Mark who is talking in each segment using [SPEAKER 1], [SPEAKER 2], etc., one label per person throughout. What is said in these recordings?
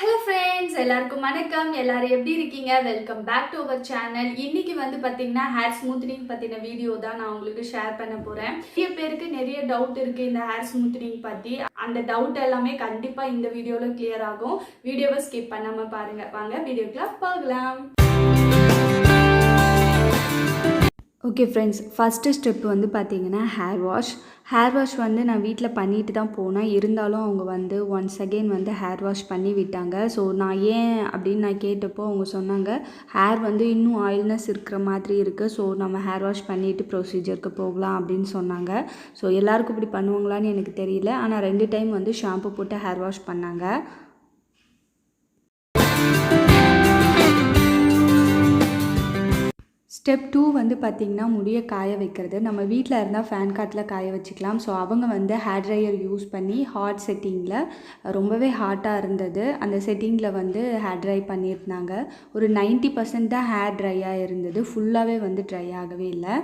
[SPEAKER 1] Hello friends, எல்லாருக்கும் வணக்கம். எல்லாரும் எப்படி இருக்கீங்க? Welcome back to our channel. இன்னைக்கு வந்து பாத்தீங்கன்னா ஹேர் ஸ்மூத்னிங் பத்தின வீடியோ தான் நான் உங்களுக்கு ஷேர் பண்ண போறேன். நிறைய பேருக்கு நிறைய டவுட் இருக்கு இந்த ஹேர் ஸ்மூத்னிங் பத்தி. அந்த டவுட் எல்லாமே கண்டிப்பா இந்த வீடியோல கிளியர் ஆகும். வீடியோவை ஸ்கிப் பண்ணாம பாருங்க. வாங்க வீடியோக்குள்ள போகலாம். ஓகே ஃப்ரெண்ட்ஸ், ஃபஸ்ட்டு ஸ்டெப் வந்து பார்த்திங்கன்னா ஹேர் வாஷ் வந்து நான் வீட்டில் பண்ணிட்டு தான் போனேன். இருந்தாலும் அவங்க வந்து ஒன்ஸ் அகெயின் வந்து ஹேர் வாஷ் பண்ணி விட்டாங்க. ஸோ நான் ஏன் அப்படின்னு நான் கேட்டப்போ அவங்க சொன்னாங்க, ஹேர் வந்து இன்னும் ஆயில்னஸ் இருக்கிற மாதிரி இருக்குது, ஸோ நம்ம ஹேர் வாஷ் பண்ணிவிட்டு ப்ரொசீஜருக்கு போகலாம் அப்படின்னு சொன்னாங்க. ஸோ எல்லாருக்கும் இப்படி பண்ணுவாங்களான்னு எனக்கு தெரியல. ஆனால் 2 டைம் வந்து ஷாம்பு போட்டு ஹேர் வாஷ் பண்ணாங்க. ஸ்டெப் 2 வந்து பார்த்திங்கன்னா முடியை காய வைக்கிறது. நம்ம வீட்டில் இருந்தால் ஃபேன் காட்டில் காய வச்சுக்கலாம். ஸோ அவங்க வந்து ஹேர் ட்ரையர் யூஸ் பண்ணி ஹாட் செட்டிங்கில் ரொம்பவே ஹாட்டாக இருந்தது. அந்த செட்டிங்கில் வந்து ஹேர் ட்ரை பண்ணியிருந்தாங்க. ஒரு 90% தான் ஹேர் ட்ரையாக இருந்தது, ஃபுல்லாகவே வந்து ட்ரை ஆகவே இல்லை.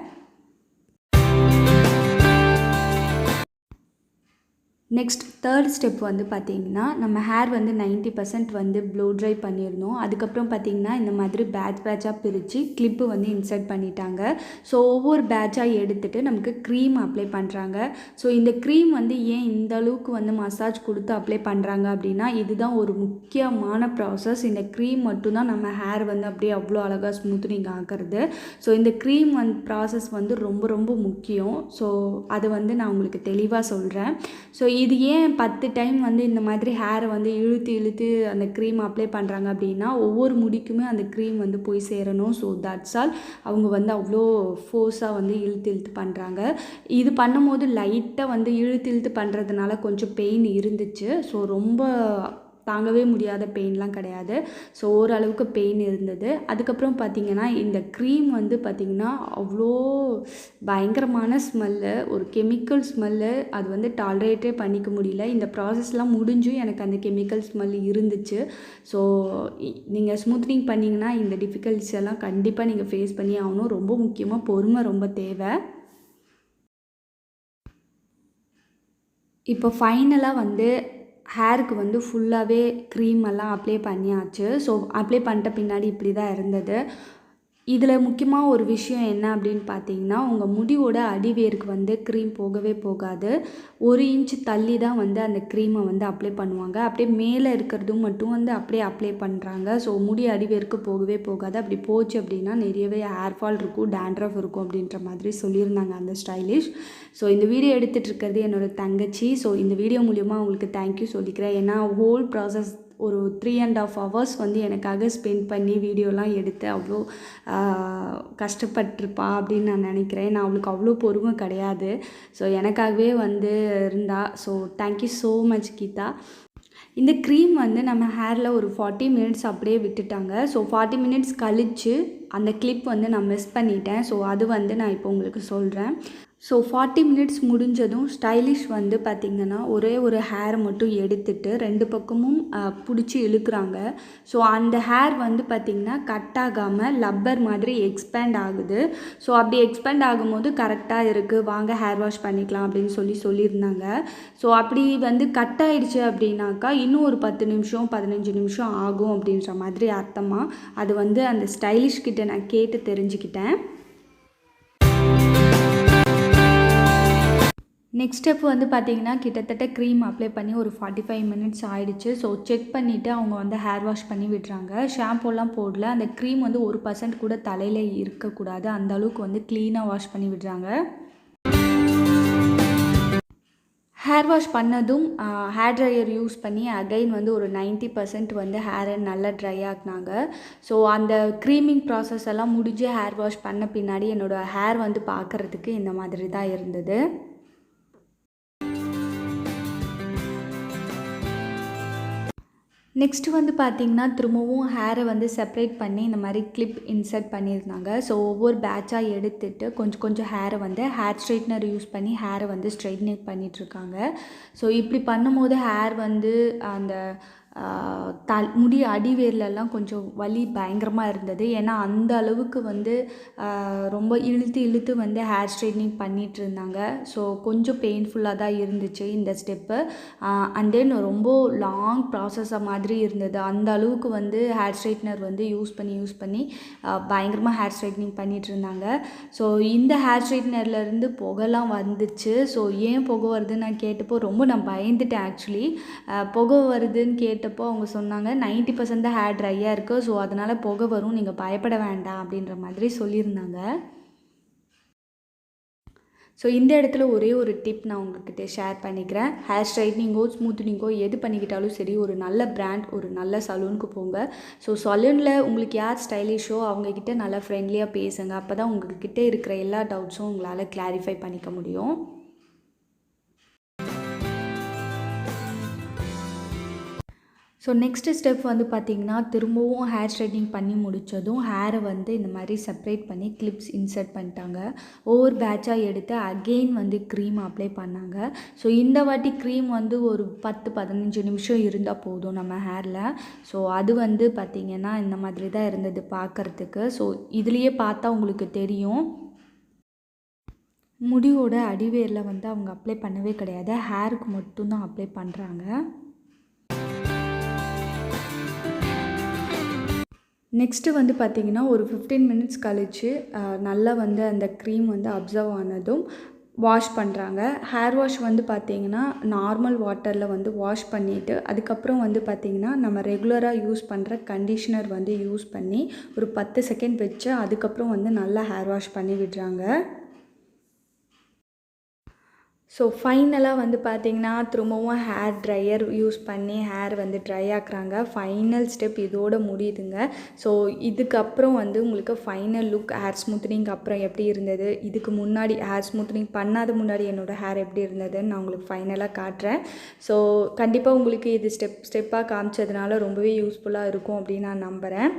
[SPEAKER 1] நெக்ஸ்ட் தேர்ட் ஸ்டெப் வந்து பார்த்திங்கன்னா நம்ம ஹேர் வந்து 90% வந்து ப்ளோ ட்ரை பண்ணியிருந்தோம். அதுக்கப்புறம் பார்த்திங்கன்னா இந்த மாதிரி பேட்சாக பிரித்து கிளிப்பு வந்து இன்சர்ட் பண்ணிட்டாங்க. ஸோ ஒவ்வொரு பேட்சாக எடுத்துகிட்டு நமக்கு க்ரீம் அப்ளை பண்ணுறாங்க. ஸோ இந்த க்ரீம் வந்து ஏன் இந்த அளவுக்கு வந்து மசாஜ் கொடுத்து அப்ளை பண்ணுறாங்க அப்படின்னா, இதுதான் ஒரு முக்கியமான ப்ராசஸ். இந்த க்ரீம் மட்டும்தான் நம்ம ஹேர் வந்து அப்படியே அவ்வளோ அழகாக ஸ்மூத்னிங் ஆகிறது. ஸோ இந்த க்ரீம் ப்ராசஸ் வந்து ரொம்ப ரொம்ப முக்கியம். ஸோ அதை வந்து நான் உங்களுக்கு தெளிவாக சொல்கிறேன். ஸோ இது ஏன் 10 டைம் வந்து இந்த மாதிரி ஹேரை வந்து இழுத்து அந்த க்ரீம் அப்ளை பண்ணுறாங்க அப்படின்னா, ஒவ்வொரு முடிக்குமே அந்த க்ரீம் வந்து போய் சேரணும். ஸோ தட்ஸ் ஆல் அவங்க வந்து அவ்வளோ ஃபோர்ஸாக வந்து இழுத்து பண்ணுறாங்க. இது பண்ணும்போது லைட்டாக வந்து இழுத்து பண்ணுறதுனால கொஞ்சம் பெயின் இருந்துச்சு. ஸோ ரொம்ப தாங்கவே முடியாத பெயின்லாம் கிடையாது. ஸோ ஓரளவுக்கு பெயின் இருந்தது. அதுக்கப்புறம் பார்த்திங்கன்னா இந்த க்ரீம் வந்து பார்த்திங்கன்னா அவ்வளோ பயங்கரமான ஸ்மெல்லு, ஒரு கெமிக்கல் ஸ்மெல்லு. அது வந்து டாலரேட்டே பண்ணிக்க முடியல. இந்த ப்ராசஸ்லாம் முடிஞ்சும் எனக்கு அந்த கெமிக்கல் ஸ்மெல் இருந்துச்சு. ஸோ நீங்கள் ஸ்மூத்னிங் பண்ணிங்கன்னா இந்த டிஃபிகல்ட்ஸ் எல்லாம் கண்டிப்பாக நீங்கள் ஃபேஸ் பண்ணி ஆகணும். ரொம்ப முக்கியமாக பொறுமை ரொம்ப தேவை. இப்போ ஃபைனலாக வந்து ஹேருக்கு வந்து ஃபுல்லாகவே க்ரீம் எல்லாம் அப்ளை பண்ணியாச்சு. ஸோ அப்ளை பண்ணிட்ட பின்னாடி இப்படி தான் இருந்தது. இதில் முக்கியமாக ஒரு விஷயம் என்ன அப்படின்னு பார்த்தீங்கன்னா, உங்கள் முடியோட அடிவேருக்கு வந்து க்ரீம் போகவே போகாது. 1 இன்ச் தள்ளி தான் வந்து அந்த க்ரீமை வந்து அப்ளை பண்ணுவாங்க. அப்படியே மேலே இருக்கிறதும் மட்டும் வந்து அப்படியே அப்ளை பண்ணுறாங்க. ஸோ முடி அடிவேருக்கு போகவே போகாது. அப்படி போச்சு அப்படின்னா நிறையவே ஹேர் ஃபால் இருக்கும், டேண்ட்ரஃப் இருக்கும் அப்படின்ற மாதிரி சொல்லியிருந்தாங்க அந்த ஸ்டைலிஷ். ஸோ இந்த வீடியோ எடுத்துகிட்டு இருக்கிறது என்னோடய தங்கச்சி. ஸோ இந்த வீடியோ மூலிமா அவங்களுக்கு தேங்க்யூ சொல்லிக்கிறேன். ஏன்னா ஹோல் ப்ராசஸ் ஒரு 3.5 hours வந்து எனக்காக ஸ்பெண்ட் பண்ணி வீடியோலாம் எடுத்து அவ்வளோ கஷ்டப்பட்டிருப்பா அப்படின்னு நான் நினைக்கிறேன். நான் அவளுக்கு அவ்வளோ பொறுமை கிடையாது. ஸோ எனக்காகவே வந்து இருந்தா. So thank you so much Geetha. இந்த க்ரீம் வந்து நம்ம ஹேரில் ஒரு 40 minutes அப்படியே விட்டுட்டாங்க. ஸோ 40 minutes கழித்து அந்த கிளிப் வந்து நான் மிஸ் பண்ணிட்டேன். ஸோ அது வந்து நான் இப்போ உங்களுக்கு சொல்கிறேன். ஸோ 40 minutes முடிஞ்சதும் ஸ்டைலிஷ் வந்து பார்த்திங்கன்னா ஒரே ஒரு ஹேரை மட்டும் எடுத்துட்டு 2 பக்கமும் பிடிச்சி இழுக்கிறாங்க. ஸோ அந்த ஹேர் வந்து பார்த்திங்கன்னா கட் ஆகாமல் லப்பர் மாதிரி எக்ஸ்பேண்ட் ஆகுது. ஸோ அப்படி எக்ஸ்பேண்ட் ஆகும்போது கரெக்டாக இருக்குது, வாங்க ஹேர் வாஷ் பண்ணிக்கலாம் அப்படின்னு சொல்லியிருந்தாங்க. ஸோ அப்படி வந்து கட் ஆகிடுச்சு அப்படின்னாக்கா இன்னும் ஒரு 10 நிமிஷம் 15 நிமிஷம் ஆகும் அப்படின்ற மாதிரி அர்த்தமாக. அது வந்து அந்த ஸ்டைலிஷ் கிட்ட நான் கேட்டு தெரிஞ்சுக்கிட்டேன். நெக்ஸ்ட் ஸ்டெப் வந்து பார்த்திங்கன்னா கிட்டத்தட்ட க்ரீம் அப்ளை பண்ணி ஒரு 45 minutes ஆகிடுச்சு. ஸோ செக் பண்ணிவிட்டு அவங்க வந்து ஹேர் வாஷ் பண்ணி விடுறாங்க. ஷாம்பூலாம் போடல. அந்த க்ரீம் வந்து 1% கூட தலையில் இருக்கக்கூடாது, அந்த அளவுக்கு வந்து க்ளீனாக வாஷ் பண்ணி விடுறாங்க. ஹேர் வாஷ் பண்ணதும் ஹேர் ட்ரையர் யூஸ் பண்ணி அகைன் வந்து ஒரு 90% வந்து ஹேரை நல்லா ட்ரை ஆக்குனாங்க. ஸோ அந்த க்ரீமிங் ப்ராசஸ் எல்லாம் முடிஞ்சு ஹேர் வாஷ் பண்ண பின்னாடி என்னோடய ஹேர் வந்து பார்க்குறதுக்கு இந்த மாதிரி தான் இருந்தது. நெக்ஸ்ட் வந்து பார்த்திங்கன்னா திரும்பவும் ஹேரை வந்து செப்ரேட் பண்ணி இந்த மாதிரி கிளிப் இன்சர்ட் பண்ணியிருந்தாங்க. ஸோ ஒவ்வொரு பேட்சாக எடுத்துகிட்டு கொஞ்சம் ஹேரை வந்து ஹேர் ஸ்ட்ரைட்னர் யூஸ் பண்ணி ஹேரை வந்து ஸ்ட்ரைட்னிங் பண்ணிகிட்ருக்காங்க. ஸோ இப்படி பண்ணும்போது ஹேர் வந்து அந்த முடி அடிவேர்லலாம் கொஞ்சம் வலி பயங்கரமாக இருந்தது. ஏன்னா அந்த அளவுக்கு வந்து ரொம்ப இழுத்து இழுத்து வந்து ஹேர் ஸ்ட்ரைட்னிங் பண்ணிகிட்டு இருந்தாங்க. ஸோ கொஞ்சம் பெயின்ஃபுல்லாக தான் இருந்துச்சு இந்த ஸ்டெப்பு. அண்ட் தென் ரொம்ப லாங் ப்ராசஸாக மாதிரி இருந்தது. அந்த அளவுக்கு வந்து ஹேர் ஸ்ட்ரைட்னர் வந்து யூஸ் பண்ணி பயங்கரமாக ஹேர் ஸ்ட்ரைட்னிங் பண்ணிகிட்டு இருந்தாங்க. ஸோ இந்த ஹேர் ஸ்ட்ரைட்னர்லேருந்து புகைலாம் வந்துச்சு. ஸோ ஏன் புகை வருதுன்னு நான் கேட்டப்போ நான் பயந்துட்டேன் ஆக்சுவலி. புகை வருதுன்னு கேட்டப்போ அவங்க சொன்னாங்க 90% தான் ஹேர் ட்ரையாக இருக்குது, ஸோ அதனால் புகை வரும், நீங்கள் பயப்பட வேண்டாம் அப்படின்ற மாதிரி சொல்லியிருந்தாங்க. ஸோ இந்த இடத்துல ஒரே ஒரு டிப் நான் உங்கள்கிட்ட ஷேர் பண்ணிக்கிறேன். ஹேர் ஸ்ட்ரைட்னிங்கோ ஸ்மூத்னிங்கோ எது பண்ணிக்கிட்டாலும் சரி, ஒரு நல்ல பிராண்ட், ஒரு நல்ல சலூனுக்கு போங்க. ஸோ சலூனில் உங்களுக்கு யார் ஸ்டைலிஷோ அவங்கக்கிட்ட நல்லா ஃப்ரெண்ட்லியாக பேசுங்க. அப்போ தான் உங்கள்கிட்ட இருக்கிற எல்லா டவுட்ஸும் உங்களால் கிளாரிஃபை பண்ணிக்க முடியும். ஸோ நெக்ஸ்ட்டு ஸ்டெப் வந்து பார்த்திங்கன்னா, திரும்பவும் ஹேர் ஸ்ட்ரைட்னிங் பண்ணி முடித்ததும் ஹேரை வந்து இந்த மாதிரி செப்ரேட் பண்ணி கிளிப்ஸ் இன்சர்ட் பண்ணிட்டாங்க. ஒவ்வொரு பேட்சாக எடுத்து அகெயின் வந்து க்ரீம் அப்ளை பண்ணாங்க. ஸோ இந்த வாட்டி க்ரீம் வந்து ஒரு 10-15 நிமிஷம் இருந்தால் போதும் நம்ம ஹேரில். ஸோ அது வந்து பார்த்திங்கன்னா இந்த மாதிரி தான் இருந்தது பார்க்குறதுக்கு. ஸோ இதுலேயே பார்த்தா உங்களுக்கு தெரியும், முடியோட அடிவேரில் வந்து அவங்க அப்ளை பண்ணவே கிடையாது, ஹேருக்கு மட்டும்தான் அப்ளை பண்ணுறாங்க. நெக்ஸ்ட்டு வந்து பார்த்திங்கன்னா ஒரு 15 மினிட்ஸ் கழித்து நல்லா வந்து அந்த க்ரீம் வந்து அப்சர்வ் ஆனதும் வாஷ் பண்ணுறாங்க. ஹேர் வாஷ் வந்து பார்த்திங்கன்னா நார்மல் வாட்டரில் வந்து வாஷ் பண்ணிவிட்டு அதுக்கப்புறம் வந்து பார்த்திங்கன்னா நம்ம ரெகுலராக யூஸ் பண்ணுற கண்டிஷ்னர் வந்து யூஸ் பண்ணி ஒரு 10 செகண்ட் வச்சு அதுக்கப்புறம் வந்து நல்லா ஹேர் வாஷ் பண்ணி விடுறாங்க. ஸோ ஃபைனலாக வந்து பார்த்திங்கன்னா திரும்பவும் ஹேர் ட்ரையர் யூஸ் பண்ணி ஹேர் வந்து ட்ரை ஆக்குறாங்க. ஃபைனல் ஸ்டெப் இதோட முடியுதுங்க. ஸோ இதுக்கப்புறம் வந்து உங்களுக்கு ஃபைனல் லுக் ஹேர் ஸ்மூத்னிங் அப்புறம் எப்படி இருந்தது, இதுக்கு முன்னாடி ஹேர் ஸ்மூத்னிங் பண்ணாத முன்னாடி என்னோடய ஹேர் எப்படி இருந்ததுன்னு நான் உங்களுக்கு ஃபைனலாக காட்டுறேன். ஸோ கண்டிப்பாக உங்களுக்கு இது ஸ்டெப்பாக காமிச்சதுனால ரொம்பவே யூஸ்ஃபுல்லாக இருக்கும் அப்படின்னு நான் நம்புகிறேன்.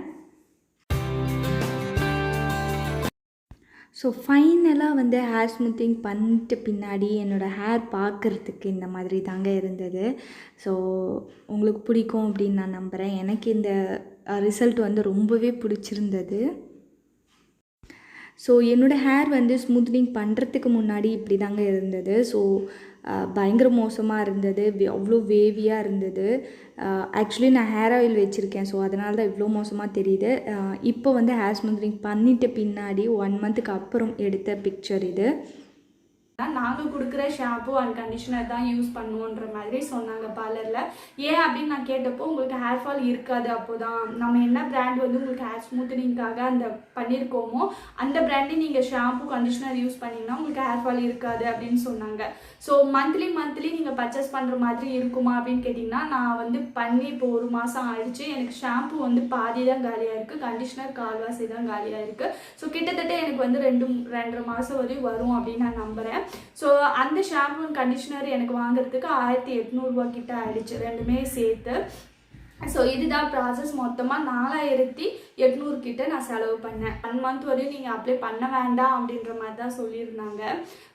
[SPEAKER 1] ஸோ ஃபைனலாக வந்து ஹேர் ஸ்மூத்திங் பண்ணிட்டு பின்னாடி என்னோடய ஹேர் பார்க்குறதுக்கு இந்த மாதிரி தாங்க இருந்தது. ஸோ உங்களுக்கு பிடிக்கும் அப்படின்னு நான் நம்புகிறேன். எனக்கு இந்த ரிசல்ட் வந்து ரொம்பவே பிடிச்சிருந்தது. ஸோ என்னோடய ஹேர் வந்து ஸ்மூத்னிங் பண்ணுறதுக்கு முன்னாடி இப்படி தாங்க இருந்தது. ஸோ பயங்கர மோசமாக இருந்தது, அவ்வளோ வேவியாக இருந்தது. ஆக்சுவலி நான் ஹேர் ஆயில் வச்சுருக்கேன், ஸோ அதனால தான் இவ்வளோ மோசமாக தெரியுது. இப்போ வந்து ஹேர் ஸ்மூத்னிங் பண்ணிவிட்டு பின்னாடி 1 மந்த்துக்கு அப்புறம் எடுத்த பிக்சர் இது. நாங்கள் கொடுக்குற ஷாம்பு அண்ட் கண்டிஷனர் தான் யூஸ் பண்ணுவோன்ற மாதிரி சொன்னாங்க பார்லரில். ஏன் அப்படின்னு நான் கேட்டப்போ, உங்களுக்கு ஹேர் ஃபால் இருக்காது, அப்போ தான் நம்ம என்ன பிராண்ட் வந்து உங்களுக்கு ஹேர் ஸ்மூத்தனிங்காக அந்த பண்ணியிருக்கோமோ அந்த பிராண்டே நீங்கள் ஷாம்பு கண்டிஷனர் யூஸ் பண்ணிங்கன்னா உங்களுக்கு ஹேர் ஃபால் இருக்காது அப்படின்னு சொன்னாங்க. ஸோ மந்த்லி நீங்கள் பர்ச்சேஸ் பண்ணுற மாதிரி இருக்குமா அப்படின்னு கேட்டிங்கன்னா, நான் வந்து பண்ணி இப்போ 1 மாதம் ஆயிடுச்சு. எனக்கு ஷாம்பு வந்து பாதி தான் காலியாக இருக்குது, கண்டிஷனர் கால்வாசி தான் காலியாக இருக்குது. ஸோ கிட்டத்தட்ட எனக்கு வந்து 2-2.5 மாதம் வரையும் வரும் அப்படின்னு நான் நம்புகிறேன். ஸோ அந்த ஷாம்பு அண்ட் கண்டிஷனர் எனக்கு வாங்குறதுக்கு 1800 ரூபா கிட்ட ஆயிடுச்சு, ரெண்டுமே சேர்த்து. ஸோ இதுதான் ப்ராசஸ். மொத்தமாக 4800 கிட்ட நான் செலவு பண்ணேன். 1 மந்த் வரையும் நீங்கள் அப்ளை பண்ண வேண்டாம் அப்படின்ற மாதிரி தான் சொல்லியிருந்தாங்க.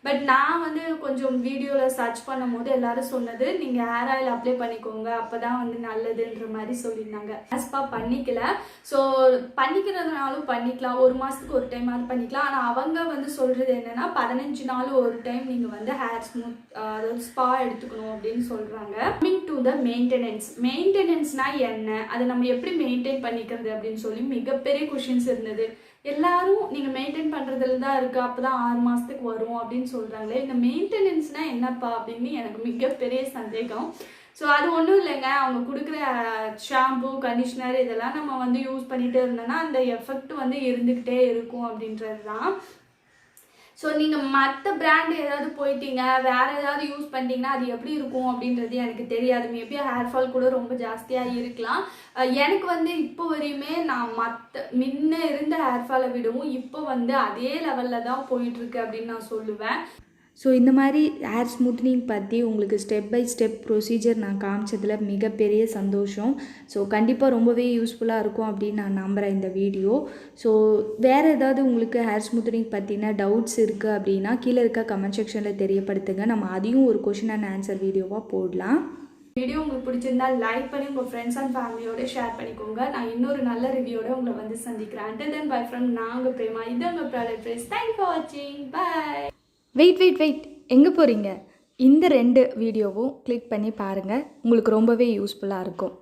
[SPEAKER 1] பட் நான் வந்து கொஞ்சம் வீடியோவில் சர்ச் பண்ணும் போது எல்லாரும் சொன்னது, நீங்கள் ஹேர் ஆயில் அப்ளை பண்ணிக்கோங்க, அப்போ தான் வந்து நல்லதுன்ற மாதிரி சொல்லியிருந்தாங்க. ஆஸ்பா பண்ணிக்கல. ஸோ பண்ணிக்கிறதுனாலும் பண்ணிக்கலாம், 1 மாதத்துக்கு ஒரு டைம் அது பண்ணிக்கலாம். ஆனால் அவங்க வந்து சொல்கிறது என்னென்னா 15 நாள் ஒரு டைம் நீங்கள் வந்து ஹேர் அதாவது ஸ்பா எடுத்துக்கணும் அப்படின்னு சொல்கிறாங்க. கமிங் டு த மெயின்டெனன்ஸ்னால் என்ன, அதை நம்ம எப்படி மெயின்டைன் பண்ணிக்கிறது அப்படின்னு சொல்லி மிகப்பெரிய கொஷின்ஸ் இருந்தது. எல்லாரும் நீங்கள் மெயின்டைன் பண்ணுறதுல தான் இருக்குது, அப்போ தான் 6 மாதத்துக்கு வரும் அப்படின்னு சொல்கிறாங்களே, இந்த மெயின்டெனன்ஸ்னால் என்னப்பா அப்படின்னு எனக்கு மிகப்பெரிய சந்தேகம். ஸோ அது ஒன்றும் இல்லைங்க, அவங்க கொடுக்குற ஷாம்பு கண்டிஷ்னர் இதெல்லாம் நம்ம வந்து யூஸ் பண்ணிகிட்டே இருந்தோன்னா அந்த எஃபெக்ட் வந்து இருந்துக்கிட்டே இருக்கும் அப்படின்றது தான். ஸோ நீங்கள் மற்ற பிராண்டு ஏதாவது போயிட்டீங்க, வேறு ஏதாவது யூஸ் பண்ணிட்டீங்கன்னா அது எப்படி இருக்கும் அப்படின்றது எனக்கு தெரியாது. மேபி ஹேர் ஃபால் கூட ரொம்ப ஜாஸ்தியாக இருக்கலாம். எனக்கு வந்து இப்போ வரையுமே நான் முன்ன இருந்த ஹேர் ஃபாலை விடவும் இப்போ வந்து அதே லெவலில் தான் போயிட்டுருக்கு அப்படின்னு நான் சொல்லுவேன். ஸோ இந்த மாதிரி ஹேர் ஸ்மூத்னிங் பற்றி உங்களுக்கு ஸ்டெப் பை ஸ்டெப் ப்ரொசீஜர் நான் காமிச்சதில் மிகப்பெரிய சந்தோஷம். ஸோ கண்டிப்பாக ரொம்பவே யூஸ்ஃபுல்லாக இருக்கும் அப்படின்னு நான் நம்புகிறேன் இந்த வீடியோ. ஸோ வேறு ஏதாவது உங்களுக்கு ஹேர் ஸ்மூத்னிங் பற்றின டவுட்ஸ் இருக்குது அப்படின்னா கீழே இருக்க கமெண்ட் செக்ஷனில் தெரியப்படுத்துங்க. நம்ம அதையும் ஒரு கொஷின் அண்ட் ஆன்சர் வீடியோவாக போடலாம். வீடியோ உங்களுக்கு பிடிச்சிருந்தா லைக் பண்ணி உங்கள் ஃப்ரெண்ட்ஸ் அண்ட் ஃபேமிலியோட ஷேர் பண்ணிக்கோங்க. நான் இன்னொரு நல்ல ரிவ்யூவோட உங்களை வந்து சந்திக்கிறேன். Until then bye from நான் உங்கள் பிரேமா. இது உங்கள் ப்ராடக்ட் ப்ரைஸ். தேங்க்ஸ் ஃபார் வாட்சிங். பாய். வெயிட் எங்கே போகிறீங்க? இந்த 2 வீடியோவும் கிளிக் பண்ணி பாருங்கள். உங்களுக்கு ரொம்பவே யூஸ்ஃபுல்லாக இருக்கும்.